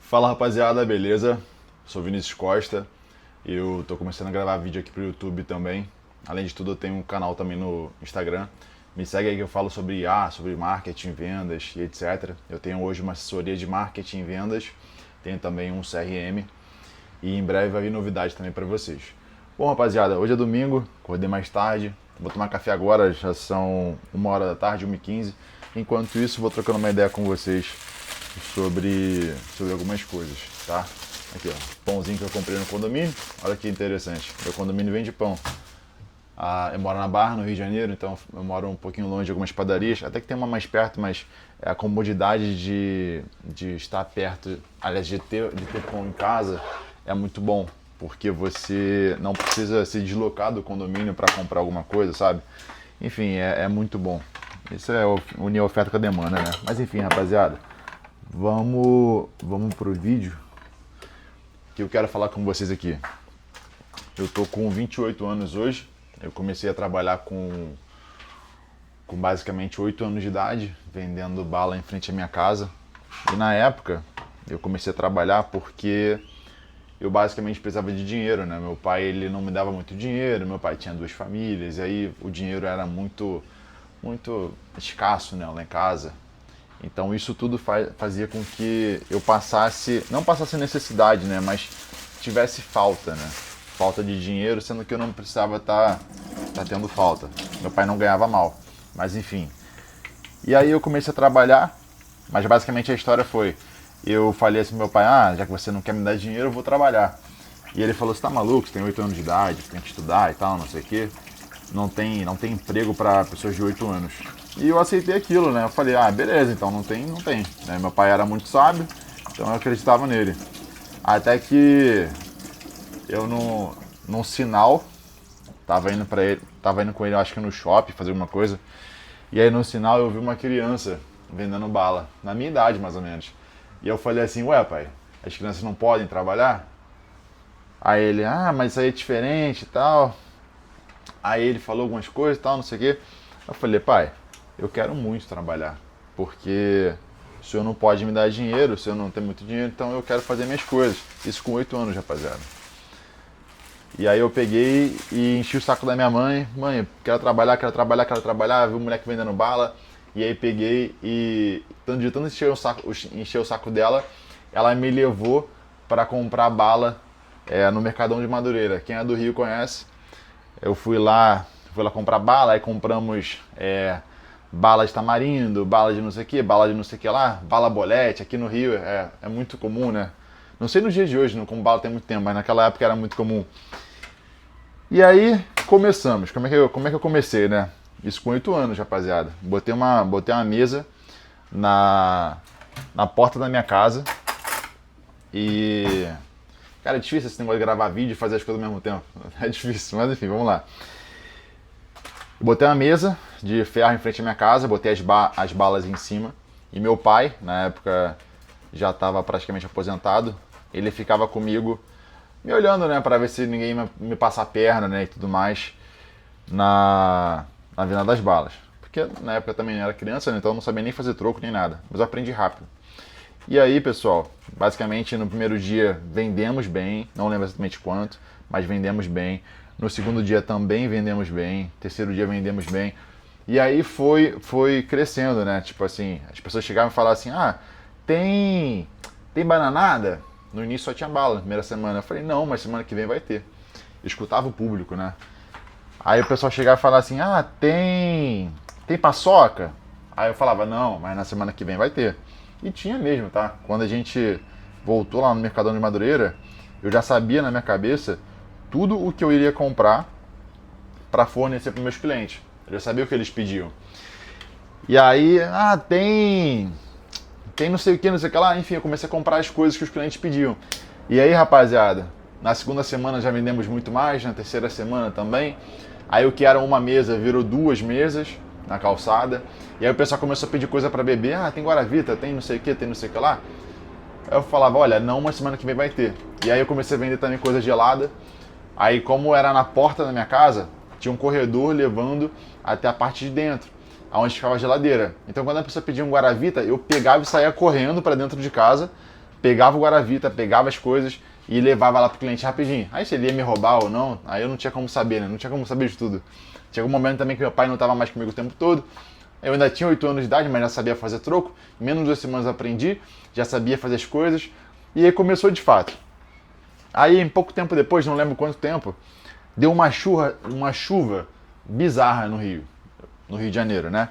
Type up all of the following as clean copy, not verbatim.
Fala rapaziada, beleza? Sou Vinícius Costa. Eu tô começando a gravar vídeo aqui pro YouTube também. Além de tudo, eu tenho um canal também no Instagram. Me segue aí que eu falo sobre IA, sobre marketing, vendas e etc. Eu tenho hoje uma assessoria de marketing e vendas, tenho também um CRM e em breve vai vir novidade também para vocês. Bom rapaziada, hoje é domingo, acordei mais tarde, vou tomar café agora, já são 1h da tarde, 1h15. Enquanto isso, vou trocando uma ideia com vocês sobre algumas coisas, tá? Aqui, ó, pãozinho que eu comprei no condomínio. Olha que interessante, meu condomínio vende pão. Eu moro na Barra, no Rio de Janeiro, então eu moro um pouquinho longe de algumas padarias. Até que tem uma mais perto, mas a comodidade de estar perto, aliás, de ter pão em casa é muito bom. Porque você não precisa se deslocar do condomínio para comprar alguma coisa, sabe? Enfim, é muito bom. Isso é unir a oferta com a demanda, né? Mas enfim, rapaziada, vamos pro vídeo que eu quero falar com vocês aqui. Eu tô com 28 anos hoje. Eu comecei a trabalhar com basicamente 8 anos de idade, vendendo bala em frente à minha casa. E na época, eu comecei a trabalhar porque eu basicamente precisava de dinheiro, né? Meu pai, ele não me dava muito dinheiro, meu pai tinha 2 famílias, e aí o dinheiro era muito escasso, né, lá em casa. Então isso tudo fazia com que eu não passasse necessidade, né, mas tivesse falta, né? Falta de dinheiro, sendo que eu não precisava estar tendo falta. Meu pai não ganhava mal, mas enfim. E aí eu comecei a trabalhar, mas basicamente a história foi, eu falei assim pro meu pai, já que você não quer me dar dinheiro, eu vou trabalhar. E ele falou, você tá maluco, você tem 8 anos de idade, tem que estudar e tal, não sei o quê. Não tem emprego para pessoas de 8 anos. E eu aceitei aquilo, né? Eu falei, beleza, então não tem. Né? Meu pai era muito sábio, então eu acreditava nele. Até que eu num sinal, tava indo com ele, acho que no shopping, fazer alguma coisa. E aí no sinal eu vi uma criança vendendo bala, na minha idade mais ou menos. E eu falei assim, ué pai, as crianças não podem trabalhar? Aí ele, mas isso aí é diferente e tal. Aí ele falou algumas coisas e tal, não sei o quê. Eu falei, pai, eu quero muito trabalhar, porque o senhor não pode me dar dinheiro, o senhor não tem muito dinheiro, então eu quero fazer minhas coisas. Isso com 8 anos, rapaziada. E aí eu peguei e enchi o saco da minha mãe. Mãe, quero trabalhar. Vi um moleque vendendo bala. E aí peguei e, de tanto encher o saco dela, ela me levou para comprar bala no Mercadão de Madureira. Quem é do Rio conhece. Eu fui lá comprar bala, aí compramos bala de tamarindo, bala de não sei o que, bala de não sei o que lá, bala bolete. Aqui no Rio é muito comum, né? Não sei nos dias de hoje, não como bala tem muito tempo, mas naquela época era muito comum. E aí começamos. Como é que eu comecei, né? Isso com 8 anos, rapaziada. Botei uma mesa na porta da minha casa e... Cara, é difícil esse negócio de gravar vídeo e fazer as coisas ao mesmo tempo. É difícil, mas enfim, vamos lá. Eu botei uma mesa de ferro em frente à minha casa, botei as balas em cima. E meu pai, na época, já estava praticamente aposentado. Ele ficava comigo, me olhando, né, para ver se ninguém me passar a perna, né, e tudo mais, na venda das balas. Porque na época eu também era criança, né, então eu não sabia nem fazer troco nem nada. Mas eu aprendi rápido. E aí, pessoal, basicamente no primeiro dia vendemos bem, não lembro exatamente quanto, mas vendemos bem. No segundo dia também vendemos bem, terceiro dia vendemos bem. E aí foi crescendo, né? Tipo assim, as pessoas chegavam e falavam assim, tem bananada? No início só tinha bala, na primeira semana. Eu falei, não, mas semana que vem vai ter. Eu escutava o público, né? Aí o pessoal chegava e falava assim, tem paçoca? Aí eu falava, não, mas na semana que vem vai ter. E tinha mesmo, tá? Quando a gente voltou lá no Mercadão de Madureira, eu já sabia na minha cabeça tudo o que eu iria comprar para fornecer para meus clientes. Eu já sabia o que eles pediam. E aí, tem não sei o que, não sei o que lá. Enfim, eu comecei a comprar as coisas que os clientes pediam. E aí, rapaziada, na segunda semana já vendemos muito mais, na terceira semana também. Aí o que era uma mesa virou 2 mesas na calçada. E aí o pessoal começou a pedir coisa para beber. Tem Guaravita, tem não sei o que, tem não sei o que lá. Aí eu falava, olha, não, mas semana que vem vai ter. E aí eu comecei a vender também coisa gelada. Aí como era na porta da minha casa, tinha um corredor levando até a parte de dentro, onde ficava a geladeira. Então quando a pessoa pedia um Guaravita, eu pegava e saía correndo para dentro de casa pegava o Guaravita, pegava as coisas e levava lá pro cliente rapidinho. Aí se ele ia me roubar ou não, aí eu não tinha como saber, né? Não tinha como saber de tudo. Tinha um momento também que meu pai não estava mais comigo o tempo todo. Eu ainda tinha 8 anos de idade, mas já sabia fazer troco. Em menos de 2 semanas aprendi, já sabia fazer as coisas. E aí começou de fato. Aí, em pouco tempo depois, não lembro quanto tempo, deu uma chuva bizarra no Rio de Janeiro, né?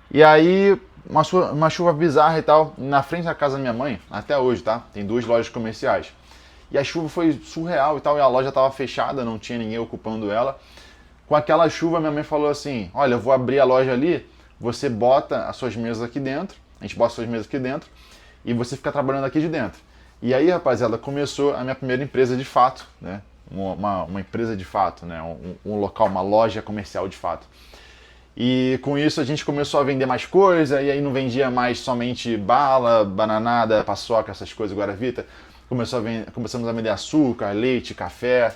E aí, uma chuva bizarra e tal, na frente da casa da minha mãe, até hoje, tá? Tem 2 lojas comerciais. E a chuva foi surreal e tal, e a loja estava fechada, não tinha ninguém ocupando ela. Com aquela chuva, minha mãe falou assim, olha, eu vou abrir a loja ali, você bota as suas mesas aqui dentro, a gente bota as suas mesas aqui dentro, e você fica trabalhando aqui de dentro. E aí, rapaziada, começou a minha primeira empresa de fato, né? Uma empresa de fato, né? Um local, uma loja comercial de fato. E com isso a gente começou a vender mais coisa, e aí não vendia mais somente bala, bananada, paçoca, essas coisas, Guaravita. Começamos a vender açúcar, leite, café,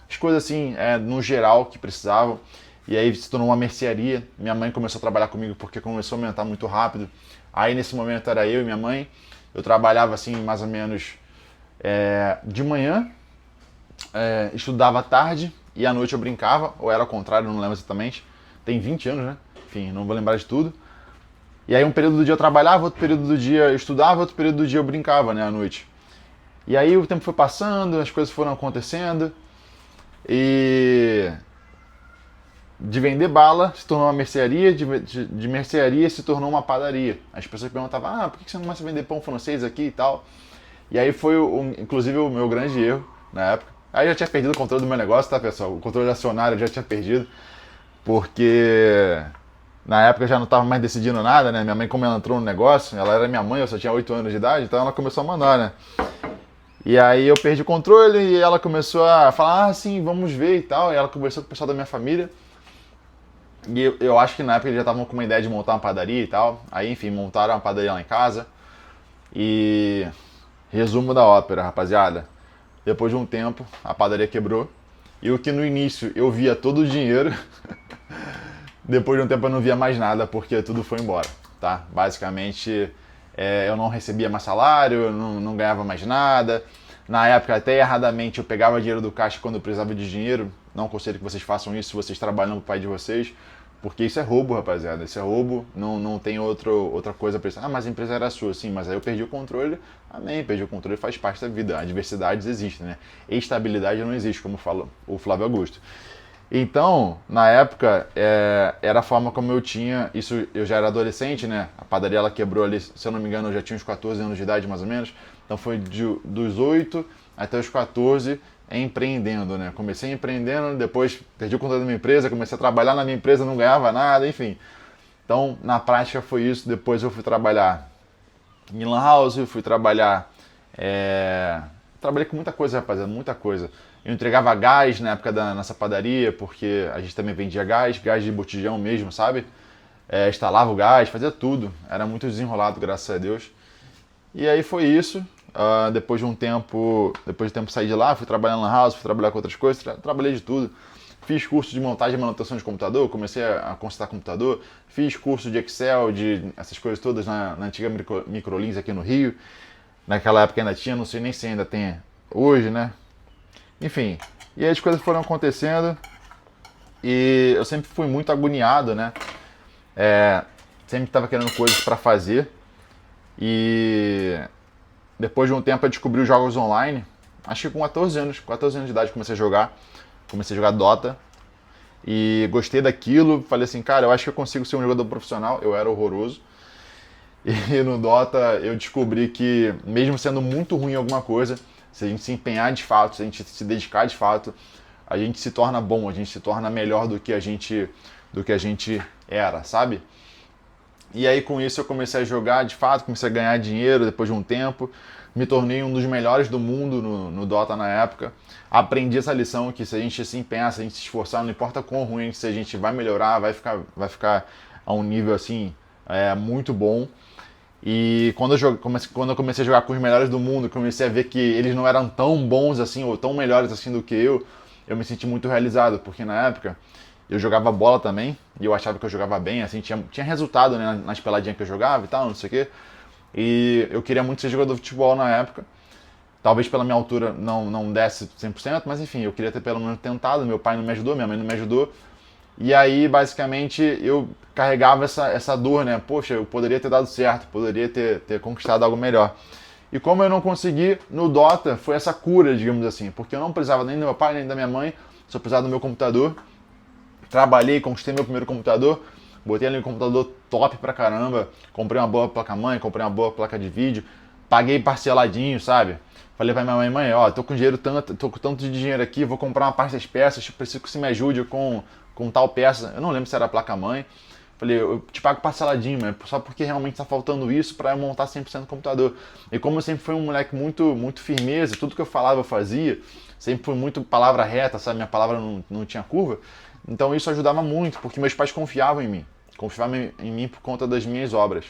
as coisas assim, no geral, que precisavam. E aí se tornou uma mercearia. Minha mãe começou a trabalhar comigo porque começou a aumentar muito rápido. Aí nesse momento era eu e minha mãe. Eu trabalhava assim mais ou menos de manhã, estudava à tarde e à noite eu brincava, ou era ao contrário, não lembro exatamente. Tem 20 anos, né? Enfim, não vou lembrar de tudo. E aí um período do dia eu trabalhava, outro período do dia eu estudava, outro período do dia eu brincava, né, à noite. E aí o tempo foi passando, as coisas foram acontecendo e de vender bala se tornou uma mercearia, de mercearia se tornou uma padaria. As pessoas perguntavam, por que você não começa a vender pão francês aqui e tal? E aí foi, inclusive, o meu grande erro na época. Aí eu já tinha perdido o controle do meu negócio, tá, pessoal? O controle acionário eu já tinha perdido, porque na época eu já não estava mais decidindo nada, né? Minha mãe, como ela entrou no negócio, ela era minha mãe, eu só tinha 8 anos de idade, então ela começou a mandar, né? E aí eu perdi o controle e ela começou a falar, sim, vamos ver e tal. E ela conversou com o pessoal da minha família. E eu acho que na época eles já estavam com uma ideia de montar uma padaria e tal. Aí, enfim, montaram uma padaria lá em casa. E resumo da ópera, rapaziada. Depois de um tempo, a padaria quebrou. E o que no início eu via todo o dinheiro, depois de um tempo eu não via mais nada, porque tudo foi embora, tá? Basicamente, eu não recebia mais salário, eu não ganhava mais nada. Na época, até erradamente, eu pegava dinheiro do caixa quando eu precisava de dinheiro. Não aconselho que vocês façam isso se vocês trabalham no pai de vocês, porque isso é roubo, rapaziada. Isso é roubo, não tem outra coisa pra isso. Mas a empresa era sua, sim, mas aí eu perdi o controle. Amém, perdi o controle, faz parte da vida. Adversidades existem, né? Estabilidade não existe, como fala o Flávio Augusto. Então, na época, era a forma como eu tinha, isso eu já era adolescente, né? A padaria ela quebrou ali, se eu não me engano, eu já tinha uns 14 anos de idade, mais ou menos. Então foi dos 8 até os 14 empreendendo, né? Comecei empreendendo, depois perdi o controle da minha empresa, comecei a trabalhar na minha empresa, não ganhava nada, enfim. Então, na prática foi isso. Depois eu fui trabalhar em lan house, fui trabalhar... Trabalhei com muita coisa, rapaziada, muita coisa. Eu entregava gás na época nessa padaria, porque a gente também vendia gás de botijão mesmo, sabe? Instalava o gás, fazia tudo. Era muito desenrolado, graças a Deus. E aí foi isso. Depois de um tempo saí de lá, fui trabalhar na lan house, fui trabalhar com outras coisas, trabalhei de tudo. Fiz curso de montagem e manutenção de computador, comecei a consertar computador, fiz curso de Excel, de essas coisas todas na antiga Microlins aqui no Rio. Naquela época ainda tinha, não sei nem se ainda tem hoje, né? Enfim, e aí as coisas foram acontecendo e eu sempre fui muito agoniado, né? Sempre estava querendo coisas para fazer e depois de um tempo eu descobri os jogos online. Acho que com 14 anos de idade comecei a jogar Dota e gostei daquilo. Falei assim, cara, eu acho que eu consigo ser um jogador profissional. Eu era horroroso. E no Dota eu descobri que, mesmo sendo muito ruim em alguma coisa, se a gente se empenhar de fato, se a gente se dedicar de fato, a gente se torna bom, a gente se torna melhor do que a gente era, sabe? E aí com isso eu comecei a jogar de fato, comecei a ganhar dinheiro depois de um tempo, me tornei um dos melhores do mundo no Dota na época. Aprendi essa lição que se a gente se empenhar, se a gente se esforçar, não importa quão ruim, se a gente vai melhorar, vai ficar a um nível assim muito bom. E quando eu comecei a jogar com os melhores do mundo, comecei a ver que eles não eram tão bons assim, ou tão melhores assim do que eu me senti muito realizado, porque na época eu jogava bola também, e eu achava que eu jogava bem, assim, tinha resultado, né, nas peladinhas que eu jogava e tal, não sei o quê. E eu queria muito ser jogador de futebol na época. Talvez pela minha altura não desse 100%, mas enfim, eu queria ter pelo menos tentado. Meu pai não me ajudou, minha mãe não me ajudou. E aí, basicamente, eu carregava essa dor, né? Poxa, eu poderia ter dado certo, poderia ter conquistado algo melhor. E como eu não consegui, no Dota foi essa cura, digamos assim, porque eu não precisava nem do meu pai, nem da minha mãe, só precisava do meu computador. Trabalhei, conquistei meu primeiro computador, botei ali um computador top pra caramba, comprei uma boa placa-mãe, comprei uma boa placa de vídeo, paguei parceladinho, sabe? Falei pra minha mãe, ó, tô com dinheiro tanto, tô com tanto de dinheiro aqui, vou comprar uma parte das peças, preciso que você me ajude com tal peça. Eu não lembro se era a placa-mãe. Falei, eu te pago parceladinho, mas só porque realmente tá faltando isso pra eu montar 100% do computador. E como eu sempre fui um moleque muito firmeza, tudo que eu falava eu fazia, sempre fui muito palavra reta, sabe? Minha palavra não tinha curva. Então isso ajudava muito, porque meus pais confiavam em mim. Confiavam em mim por conta das minhas obras.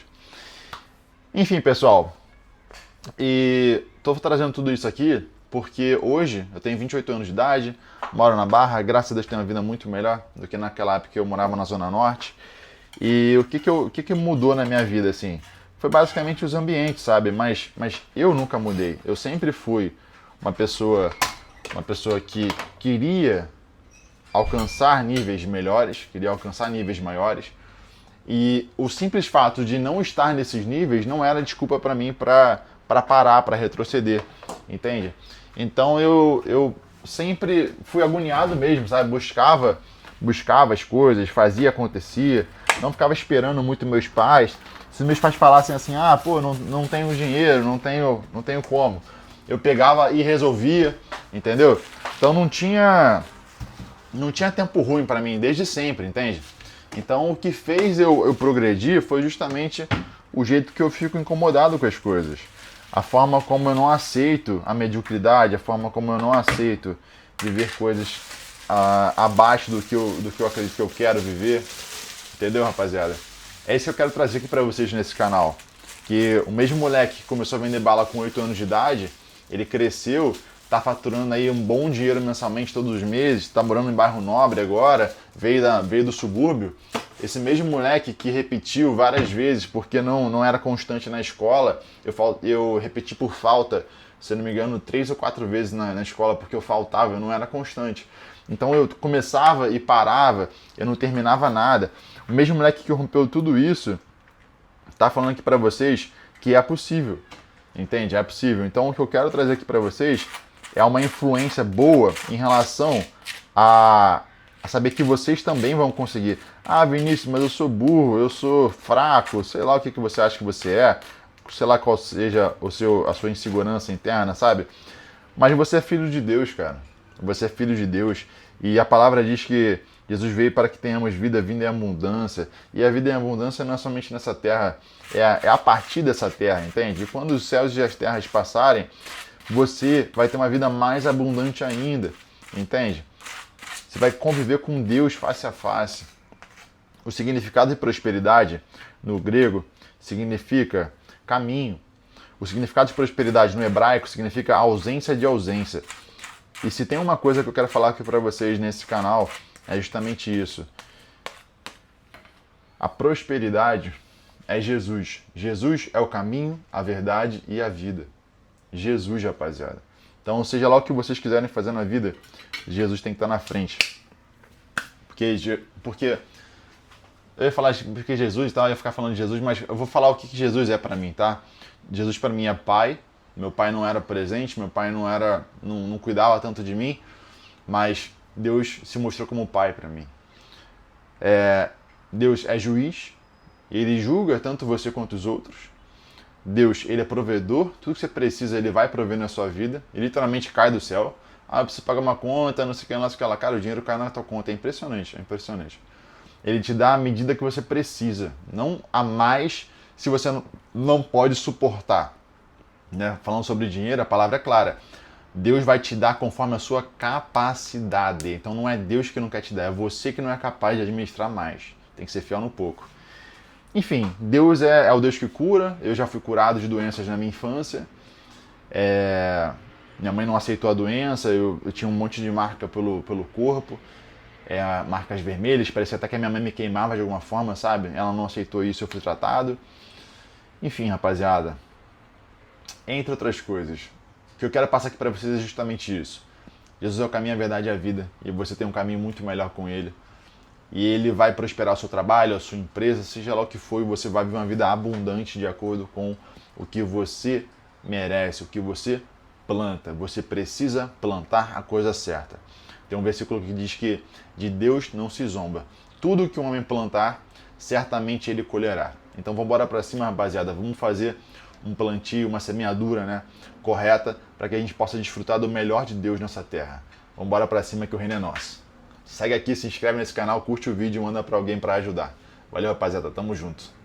Enfim, pessoal, e tô trazendo tudo isso aqui porque hoje eu tenho 28 anos de idade, moro na Barra, graças a Deus tenho uma vida muito melhor do que naquela época que eu morava na Zona Norte. E o que mudou na minha vida, assim? Foi basicamente os ambientes, sabe? Mas eu nunca mudei. Eu sempre fui uma pessoa que queria alcançar níveis melhores, queria alcançar níveis maiores. E o simples fato de não estar nesses níveis não era desculpa para mim para parar, para retroceder, entende? Então eu sempre fui agoniado mesmo, sabe? Buscava as coisas, fazia, acontecia, não ficava esperando muito meus pais. Se meus pais falassem assim, pô, não tenho dinheiro, não tenho como, eu pegava e resolvia, entendeu? Então não tinha tempo ruim para mim desde sempre, entende? Então o que fez eu progredir foi justamente o jeito que eu fico incomodado com as coisas. A forma como eu não aceito a mediocridade, a forma como eu não aceito viver coisas abaixo do que eu acredito que eu quero viver. Entendeu, rapaziada? É isso que eu quero trazer aqui pra vocês nesse canal. Que o mesmo moleque que começou a vender bala com 8 anos de idade, ele cresceu, tá faturando aí um bom dinheiro mensalmente todos os meses, tá morando em bairro nobre agora, veio do subúrbio. Esse mesmo moleque que repetiu várias vezes porque não era constante na escola, eu repeti por falta, se não me engano, 3 ou 4 vezes na escola porque eu faltava, eu não era constante. Então eu começava e parava, eu não terminava nada. O mesmo moleque que rompeu tudo isso, tá falando aqui pra vocês que é possível, entende? É possível. Então o que eu quero trazer aqui pra vocês é uma influência boa em relação a saber que vocês também vão conseguir. Vinícius, mas eu sou burro, eu sou fraco, sei lá o que você acha que você é, sei lá qual seja a sua insegurança interna, sabe? Mas você é filho de Deus, cara. Você é filho de Deus. E a palavra diz que Jesus veio para que tenhamos vida em abundância. E a vida em abundância não é somente nessa terra, é a partir dessa terra, entende? E quando os céus e as terras passarem, você vai ter uma vida mais abundante ainda, entende? Você vai conviver com Deus face a face. O significado de prosperidade no grego significa caminho. O significado de prosperidade no hebraico significa ausência de ausência. E se tem uma coisa que eu quero falar aqui para vocês nesse canal, é justamente isso. A prosperidade é Jesus. Jesus é o caminho, a verdade e a vida. Jesus, rapaziada. Então, seja lá o que vocês quiserem fazer na vida, Jesus tem que estar na frente. Porque eu ia falar porque Jesus e tal, eu ia ficar falando de Jesus, mas eu vou falar o que Jesus é para mim, tá? Jesus para mim é pai. Meu pai não era presente, meu pai não cuidava tanto de mim, mas Deus se mostrou como pai para mim. Deus é juiz, ele julga tanto você quanto os outros. Deus, ele é provedor, tudo que você precisa ele vai prover na sua vida, e literalmente cai do céu. Eu preciso pagar uma conta, não sei o que, não sei o que lá. Cara, o dinheiro cai na tua conta, é impressionante, é impressionante. Ele te dá a medida que você precisa, não a mais se você não pode suportar. Né? Falando sobre dinheiro, a palavra é clara. Deus vai te dar conforme a sua capacidade. Então não é Deus que não quer te dar, é você que não é capaz de administrar mais. Tem que ser fiel no pouco. Enfim, Deus é o Deus que cura. Eu já fui curado de doenças na minha infância. Minha mãe não aceitou a doença, eu tinha um monte de marca pelo corpo. Marcas vermelhas, parecia até que a minha mãe me queimava de alguma forma, sabe? Ela não aceitou isso, eu fui tratado. Enfim, rapaziada, entre outras coisas, o que eu quero passar aqui para vocês é justamente isso. Jesus é o caminho, a verdade e a vida, e você tem um caminho muito melhor com Ele. E Ele vai prosperar o seu trabalho, a sua empresa, seja lá o que for, e você vai viver uma vida abundante de acordo com o que você merece, o que você planta. Você precisa plantar a coisa certa. Tem um versículo que diz que de Deus não se zomba. Tudo que um homem plantar, certamente ele colherá. Então vamos embora para cima, rapaziada. Vamos fazer um plantio, uma semeadura, né, correta, para que a gente possa desfrutar do melhor de Deus nessa terra. Vamos embora para cima que o reino é nosso. Segue aqui, se inscreve nesse canal, curte o vídeo e manda para alguém para ajudar. Valeu, rapaziada. Tamo junto.